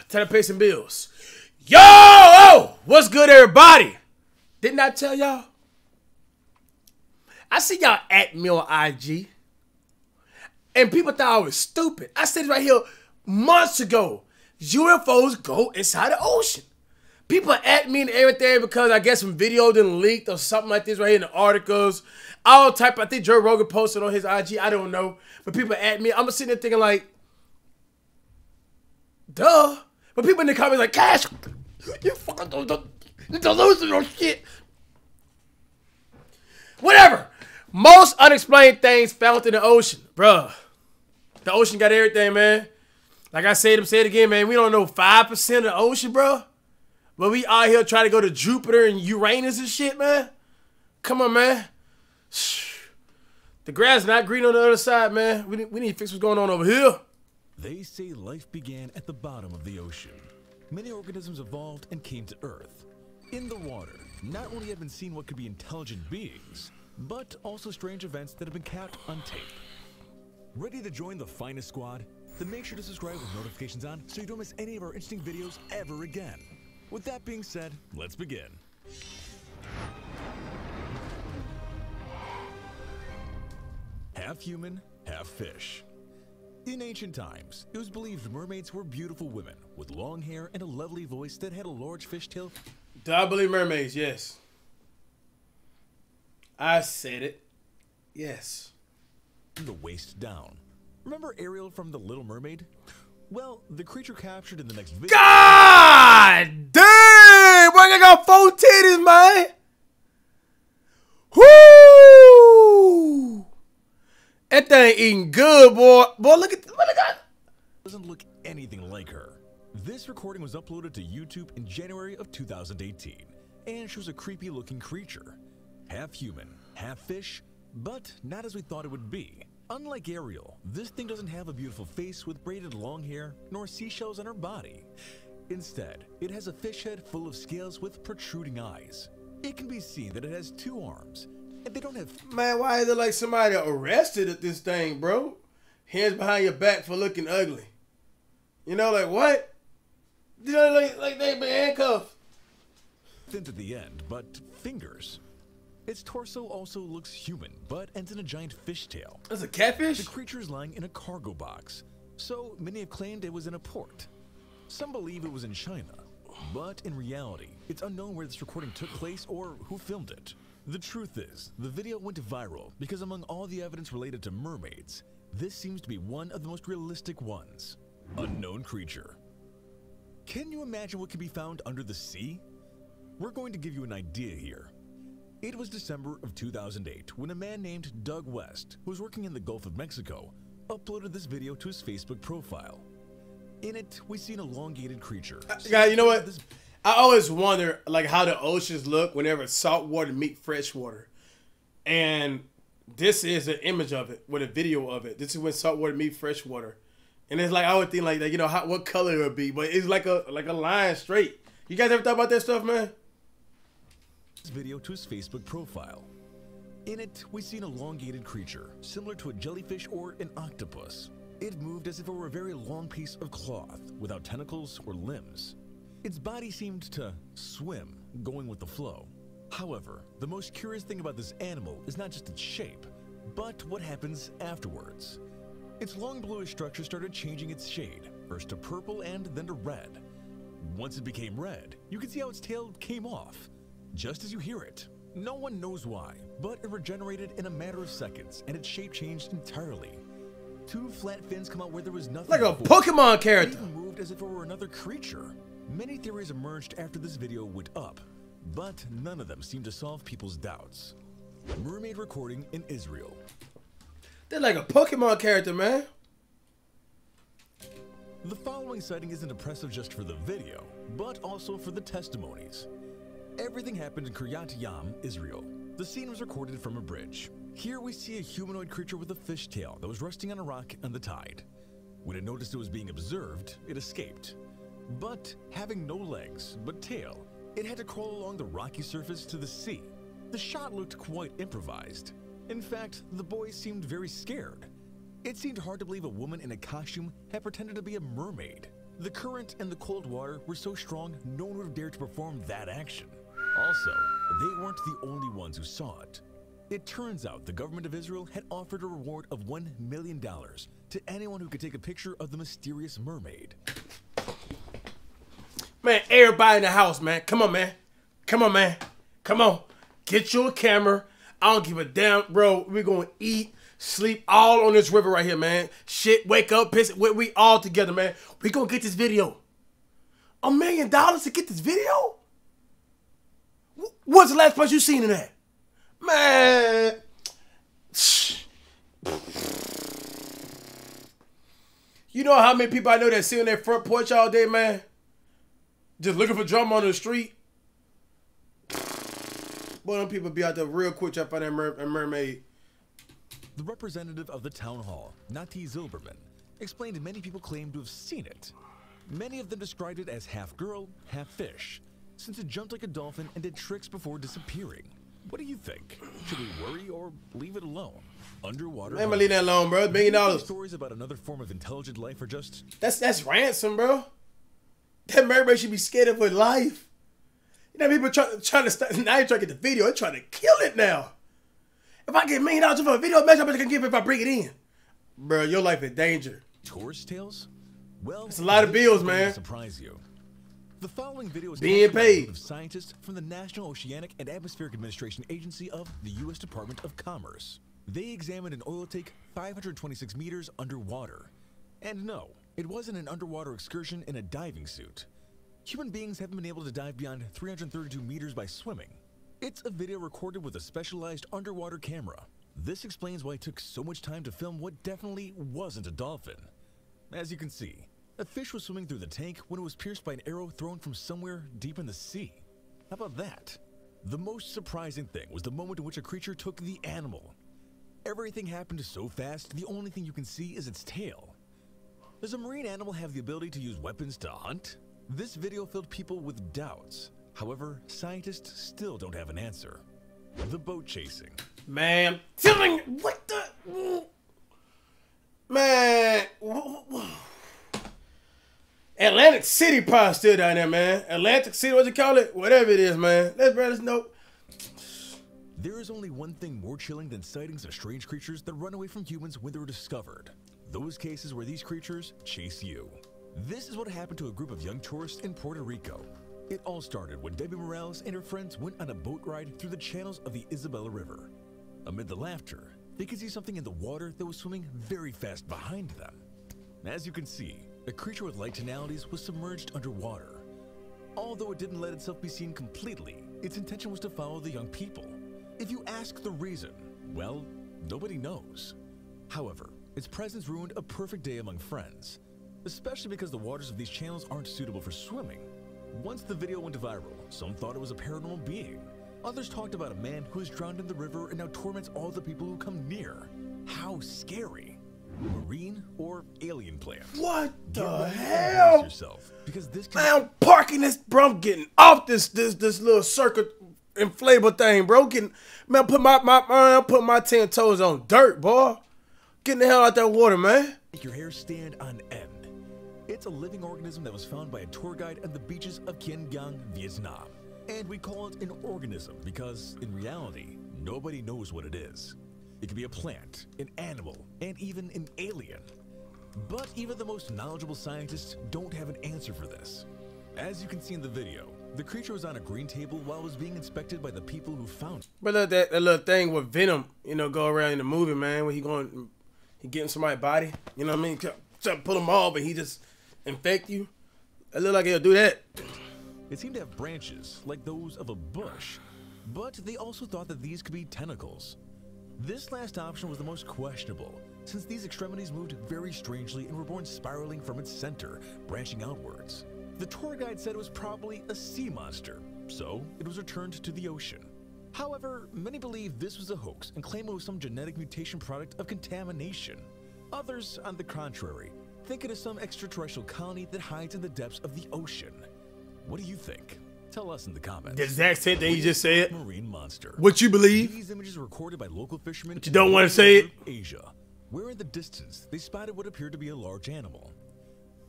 Time to pay some bills. Yo! What's good, everybody? Didn't I tell y'all? I see y'all at me on IG. And people thought I was stupid. I said it right here months ago. UFOs go inside the ocean. People at me and everything because I guess some video didn't leaked or something like this right here in the articles. All type. I think Joe Rogan posted on his IG. I don't know. But people at me. I'm sitting there thinking like, duh. But people in the comments like, Cash, you fucking delusional shit. Whatever. Most unexplained things found in the ocean. Bruh. The ocean got everything, man. Like I said it again, man. We don't know 5% of the ocean, bruh. But we out here trying to go to Jupiter and Uranus and shit, man. Come on, man. The grass is not green on the other side, man. We need to fix what's going on over here. They say life began at the bottom of the ocean. Many organisms evolved and came to Earth. In the water, not only have been seen what could be intelligent beings, but also strange events that have been kept on tape. Ready to join the finest squad? Then make sure to subscribe with notifications on so you don't miss any of our interesting videos ever again. With that being said, let's begin. Half human, half fish. In ancient times, it was believed mermaids were beautiful women with long hair and a lovely voice that had a large fishtail. Do I believe mermaids? Yes. I said it. Yes. From the waist down. Remember Ariel from The Little Mermaid? Well, the creature captured in the next video. God damn! Boy, I got 4 titties, man. Whoo! That thing eating good, boy. Boy, look at that. Doesn't look anything like her. This recording was uploaded to YouTube in January of 2018 and shows a creepy looking creature. Half human, half fish, but not as we thought it would be. Unlike Ariel, this thing doesn't have a beautiful face with braided long hair nor seashells on her body. Instead, it has a fish head full of scales with protruding eyes. It can be seen that it has 2 arms, and they don't have... Man, why is it like somebody arrested at this thing, bro? Hands behind your back for looking ugly. You know, like what? You know, like they been handcuffed. Fins at the end, but fingers. Its torso also looks human, but ends in a giant fishtail. That's a catfish? The creature is lying in a cargo box, so many have claimed it was in a port. Some believe it was in China, but in reality, it's unknown where this recording took place or who filmed it. The truth is, the video went viral because among all the evidence related to mermaids, this seems to be one of the most realistic ones. Unknown creature. Can you imagine what can be found under the sea? We're going to give you an idea here. It was December of 2008 when a man named Doug West, who was working in the Gulf of Mexico, uploaded this video to his Facebook profile. In it, we see an elongated creature. Guys, you know what? I always wonder like how the oceans look whenever salt water meet fresh water. And this is an image of it with a video of it. This is when salt water meet fresh water. And it's like I would think like you know what color it would be, but it's like a line straight. You guys ever thought about that stuff, man? This video to his Facebook profile. In it, we see an elongated creature, similar to a jellyfish or an octopus. It moved as if it were a very long piece of cloth, without tentacles or limbs. Its body seemed to swim, going with the flow. However, the most curious thing about this animal is not just its shape, but what happens afterwards. Its long bluish structure started changing its shade, first to purple and then to red. Once it became red, you can see how its tail came off. Just as you hear it. No one knows why, but it regenerated in a matter of seconds, and its shape changed entirely. 2 flat fins come out where there was nothing like a before. Pokemon character. It even moved as if it were another creature. Many theories emerged after this video went up, but none of them seem to solve people's doubts. Mermaid recording in Israel. They're like a Pokemon character, man. The following sighting isn't impressive just for the video, but also for the testimonies. Everything happened in Kiryat Yam, Israel. The scene was recorded from a bridge. Here we see a humanoid creature with a fishtail that was resting on a rock on the tide. When it noticed it was being observed, it escaped. But having no legs, but tail, it had to crawl along the rocky surface to the sea. The shot looked quite improvised. In fact, the boys seemed very scared. It seemed hard to believe a woman in a costume had pretended to be a mermaid. The current and the cold water were so strong, no one would have dared to perform that action. Also, they weren't the only ones who saw it. It turns out the government of Israel had offered a reward of $1 million to anyone who could take a picture of the mysterious mermaid. Man, everybody in the house, man. Come on, man. Come on, man. Come on. Get you a camera. I don't give a damn, bro. We're going to eat, sleep all on this river right here, man. Shit, wake up, piss. We all together, man. We going to get this video. $1 million to get this video? What's the last place you seen in that? Man. You know how many people I know that sit on their front porch all day, man? Just looking for drama on the street. Boy, them people be out there real quick trying to find that mermaid. The representative of the town hall, Nati Zilberman, explained many people claim to have seen it. Many of them described it as half girl, half fish, since it jumped like a dolphin and did tricks before disappearing. What do you think? Should we worry or leave it alone? Underwater. Man, leave that alone, bro. $1 million. Stories about another form of intelligent life are just. That's ransom, bro. That mermaid should be scared of her life. You know, people trying to start. Now you're trying to get the video. They're trying to kill it now. If I get $1 million for a video, imagine how much I can give if I bring it in. Bro, your life in danger. Tourist tales? Well, it's a lot of bills, man. Surprise you. The following video is being paid of scientists from the National Oceanic and Atmospheric Administration Agency of the U.S. Department of Commerce. They examined an oil tank 526 meters underwater. And no, it wasn't an underwater excursion in a diving suit. Human beings haven't been able to dive beyond 332 meters by swimming. It's a video recorded with a specialized underwater camera. This explains why it took so much time to film what definitely wasn't a dolphin. As you can see, a fish was swimming through the tank when it was pierced by an arrow thrown from somewhere deep in the sea. How about that? The most surprising thing was the moment in which a creature took the animal. Everything happened so fast, the only thing you can see is its tail. Does a marine animal have the ability to use weapons to hunt? This video filled people with doubts. However, scientists still don't have an answer. The boat chasing. Man, what the? Man. Atlantic City probably still down there, man. Atlantic City, what you call it? Whatever it is, man. Let's know. There is only one thing more chilling than sightings of strange creatures that run away from humans when they're discovered. Those cases where these creatures chase you. This is what happened to a group of young tourists in Puerto Rico. It all started when Debbie Morales and her friends went on a boat ride through the channels of the Isabella River. Amid the laughter, they could see something in the water that was swimming very fast behind them. As you can see, a creature with light tonalities was submerged underwater. Although it didn't let itself be seen completely, its intention was to follow the young people. If you ask the reason, well, nobody knows. However, its presence ruined a perfect day among friends, especially because the waters of these channels aren't suitable for swimming. Once the video went viral, some thought it was a paranormal being. Others talked about a man who has drowned in the river and now torments all the people who come near. How scary. Marine or alien plant? What the hell? Yourself, because this man, I'm parking this, bro. I'm getting off this little circuit inflatable thing, bro. Man, put my 10 toes on dirt, boy. Getting the hell out that water, man. Make your hair stand on end. It's a living organism that was found by a tour guide at the beaches of Quien Giang, Vietnam. And we call it an organism because, in reality, nobody knows what it is. It could be a plant, an animal, and even an alien. But even the most knowledgeable scientists don't have an answer for this. As you can see in the video, the creature was on a green table while it was being inspected by the people who found it. But look, that little thing with Venom, go around in the movie, man, when he getting somebody's body, you know what I mean? Try to pull him off and he just infect you. It look like he'll do that. It seemed to have branches, like those of a bush, but they also thought that these could be tentacles. This last option was the most questionable, since these extremities moved very strangely and were born spiraling from its center, branching outwards. The tour guide said it was probably a sea monster, so it was returned to the ocean. However, many believe this was a hoax and claim it was some genetic mutation product of contamination. Others, on the contrary, think it is some extraterrestrial colony that hides in the depths of the ocean. What do you think? Tell us in the comments. The exact same thing you just said. Marine monster. What you believe? These images were recorded by local fishermen. But you don't want to say it. Asia, where in the distance they spotted what appeared to be a large animal.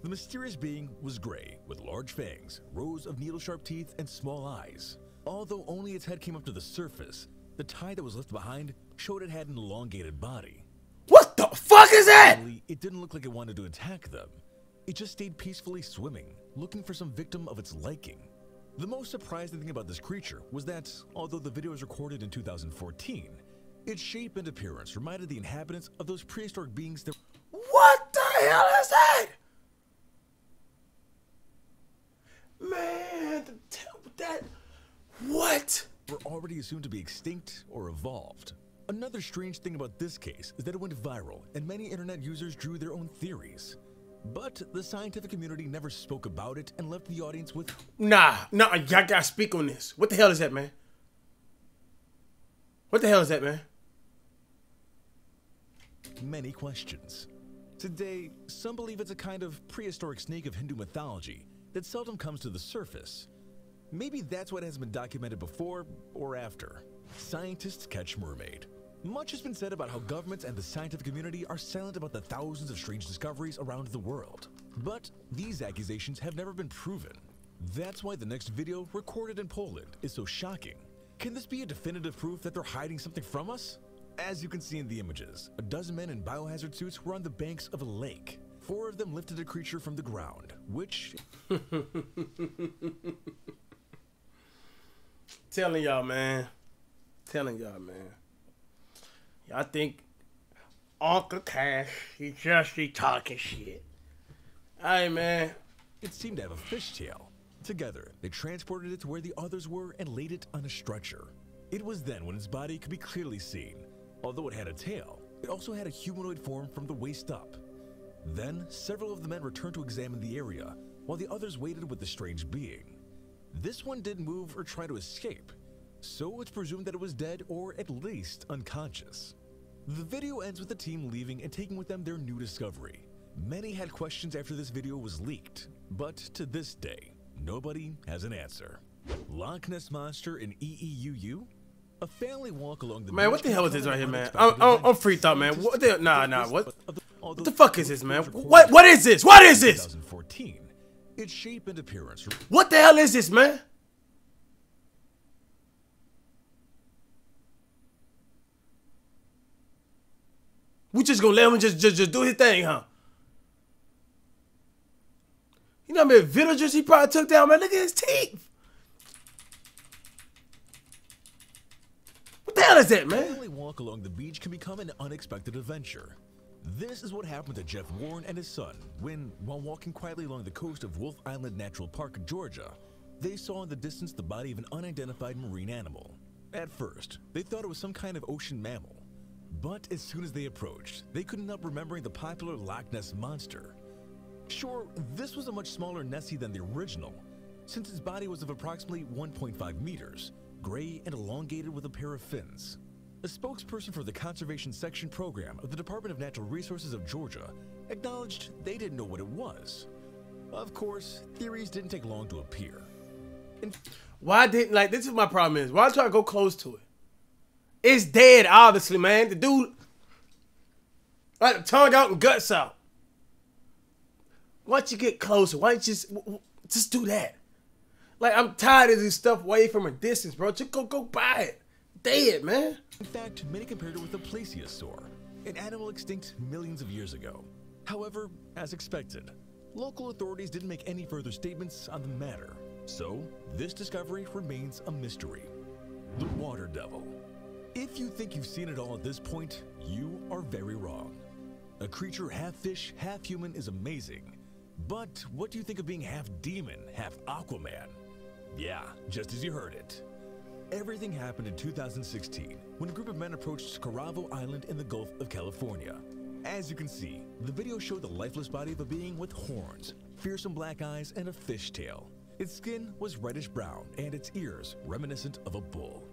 The mysterious being was gray, with large fangs, rows of needle-sharp teeth, and small eyes. Although only its head came up to the surface, the tie that was left behind showed it had an elongated body. What the fuck is that? It didn't look like it wanted to attack them. It just stayed peacefully swimming, looking for some victim of its liking. The most surprising thing about this creature was that, although the video was recorded in 2014, its shape and appearance reminded the inhabitants of those prehistoric beings that— What the hell is that? Man, that, what? were already assumed to be extinct or evolved. Another strange thing about this case is that it went viral, and many internet users drew their own theories. But the scientific community never spoke about it and left the audience with— Nah, y'all gotta speak on this. What the hell is that, man? What the hell is that, man? many questions. Today, some believe it's a kind of prehistoric snake of Hindu mythology that seldom comes to the surface. Maybe that's what has been documented before or after. Scientists catch mermaid. Much has been said about how governments and the scientific community are silent about the thousands of strange discoveries around the world. But these accusations have never been proven. That's why the next video, recorded in Poland, is so shocking. Can this be a definitive proof that they're hiding something from us? As you can see in the images, a dozen men in biohazard suits were on the banks of a lake. 4 of them lifted a creature from the ground, which— Telling y'all, man. Y'all think Uncle Cash, he just be talking shit. Alright, man. it seemed to have a fishtail. Together, they transported it to where the others were and laid it on a stretcher. It was then when its body could be clearly seen. Although it had a tail, it also had a humanoid form from the waist up. Then, several of the men returned to examine the area, while the others waited with the strange being. This one didn't move or try to escape, so it's presumed that it was dead or at least unconscious. The video ends with the team leaving and taking with them their new discovery. Many had questions after this video was leaked, but to this day, nobody has an answer. Loch Ness Monster in EEUU? A family walk along the— Man, what the hell is this right here, man? I'm freaked out, man. What the— Nah, what the fuck is this, man? What is this? What is this? 2014. Its shape and appearance— What the hell is this, man? We just gonna let him just do his thing, huh? You know how many villagers he probably took down, man? Look at his teeth. What the hell is that, man? A family walk along the beach can become an unexpected adventure. This is what happened to Jeff Warren and his son when, while walking quietly along the coast of Wolf Island Natural Park, Georgia, they saw in the distance the body of an unidentified marine animal. At first, they thought it was some kind of ocean mammal. But as soon as they approached, they couldn't help remembering the popular Loch Ness Monster. Sure, this was a much smaller Nessie than the original, since its body was of approximately 1.5 meters, gray and elongated with a pair of fins. A spokesperson for the Conservation Section program of the Department of Natural Resources of Georgia acknowledged they didn't know what it was. Of course, theories didn't take long to appear. Why didn't, like, this is my problem is, why try to go close to it? It's dead, obviously, man. The dude, like, tongue out and guts out. Why don't you get closer? Why don't you just do that? Like, I'm tired of this stuff way from a distance, bro. Just go buy it. Dead, man. In fact, many compared it with the plesiosaur, an animal extinct millions of years ago. However, as expected, local authorities didn't make any further statements on the matter. So, this discovery remains a mystery. The water devil. If you think you've seen it all at this point, you are very wrong. A creature half fish, half human is amazing. But what do you think of being half demon, half Aquaman? Yeah, just as you heard it. Everything happened in 2016 when a group of men approached Caravo Island in the Gulf of California. As you can see, the video showed the lifeless body of a being with horns, fearsome black eyes, and a fish tail. Its skin was reddish brown and its ears reminiscent of a bull.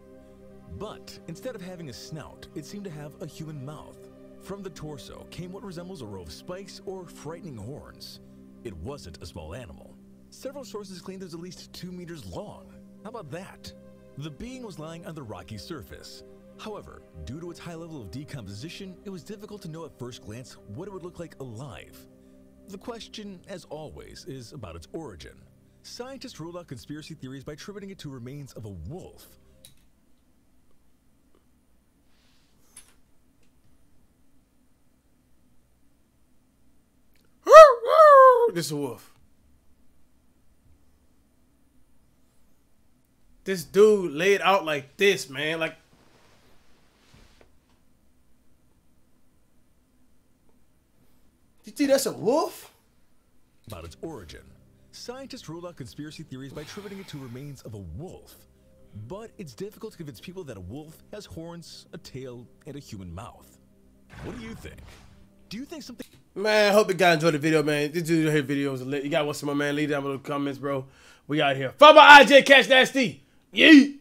But instead of having a snout, it seemed to have a human mouth. From the torso came what resembles a row of spikes or frightening horns. It wasn't a small animal. Several sources claimed it was at least 2 meters long. How about that? The being was lying on the rocky surface. However, due to its high level of decomposition, it was difficult to know at first glance what it would look like alive. The question, as always, is about its origin. Scientists rule out conspiracy theories by attributing it to remains of a wolf. This is a wolf. This dude laid out like this, man. Like, you think that's a wolf? About its origin. Scientists rule out conspiracy theories by attributing it to remains of a wolf. But it's difficult to convince people that a wolf has horns, a tail, and a human mouth. What do you think? Do you think something... Man, I hope you guys enjoyed the video, man. This dude here videos are lit. You got what's my man? Leave down below in the comments, bro. We out here. Follow my IJ Catch Nasty. Yeet.